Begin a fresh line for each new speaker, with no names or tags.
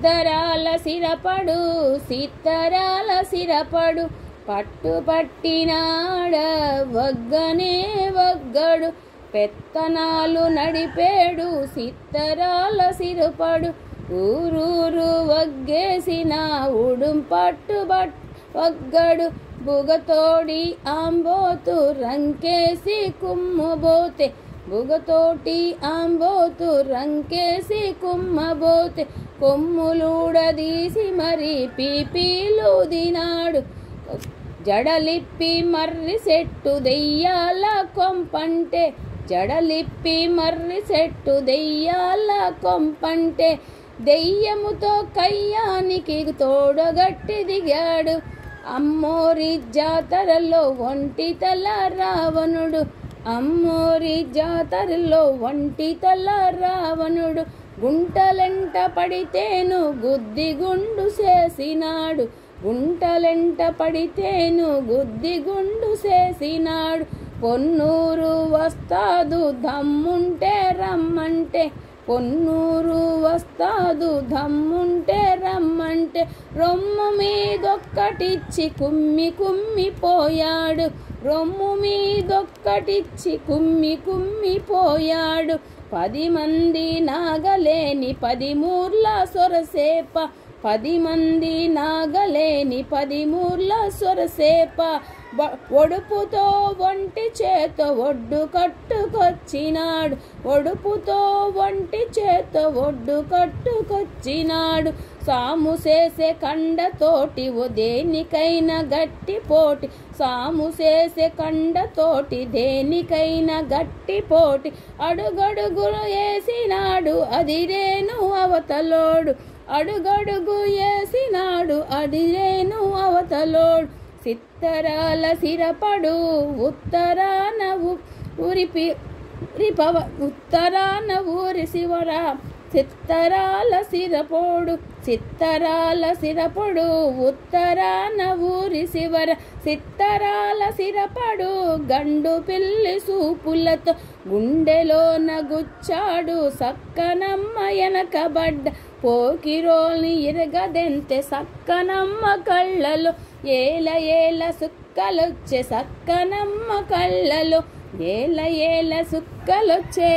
సిత్తరాల సిరపడు సిత్తరాల సిరపడు పట్టుపట్టినాడ వగ్గనే వగ్గడు పెత్తనాలు నడిపేడు సిత్తరాల సిరపడు ఊరూరు వగ్గేసిన ఉడుం వగ్గడు బుగతోడి ఆంబోతు రంకేసి కుమ్మబోతే బుగతోటి ఆంబోతు రంకేసి కుమ్మబోతే కొమ్ములూడదీసి మరి పీపీలు దినాడు జడలిప్పి మర్రి చెట్టు దెయ్యాల కొంపంటే జడలిప్పి మర్రి చెట్టు దెయ్యాల కొంపంటే దెయ్యముతో కయ్యానికి తోడగట్టి దిగాడు అమ్మోరి జాతరలో ఒంటితల రావణుడు అమ్మోరి జాతరలో ఒంటితల రావణుడు గుంటలెంట పడితేను గుద్దిగుండు చేసినాడు గుంటలెంట పడితేను గుద్దిగుండు చేసినాడు పొన్నూరు వస్తాదు దమ్ముంటే రమ్మంటే పొన్నూరు వస్తాదు దమ్ముంటే రమ్మంటే రొమ్ము మీదొక్కటిచ్చి కుమ్మిపోయాడు రొమ్ము మీదొక్కటిచ్చి కుమ్మిపోయాడు 10 మంది నాగలేని 10 మూర్ల సొరసేప 10 మంది నాగలేని 10 మూర్ల సొరసేప ఒడుపుతో ఒంటి చేత ఒడ్డు కట్టుకొచ్చినాడు ఒడుపుతో ఒంటి చేత ఒడ్డు కట్టుకొచ్చినాడు సాము చేసే కండతోటి ఓ దేనికైనా గట్టి పోటీ సాము చేసే కండతోటి దేనికైనా గట్టి పోటీ అడుగడుగులు వేసినాడు అదిరేను అవతలోడు అడుగడుగు వేసినాడు అదిరేను అవతలోడు సిత్తరాల సిరపడు ఉత్తరాన ఉత్తరాన ఊరి శివర సిత్తరాల సిరపోడు సిత్తరాల సిరపడు ఉత్తరాన ఊరి శివర సిత్తరాల సిరపడు గండు పిల్లి సూపులతో గుండెలోన గుచ్చాడు సక్కనమ్మ ఎనకబడ్డ పోకిరోల్ని ఇరగదెంతే సక్కనమ్మ కళ్ళలో ఏల ఏల సుక్కలొచ్చే సక్కనమ్మ కళ్ళలో ఏల ఏల సుక్కలొచ్చే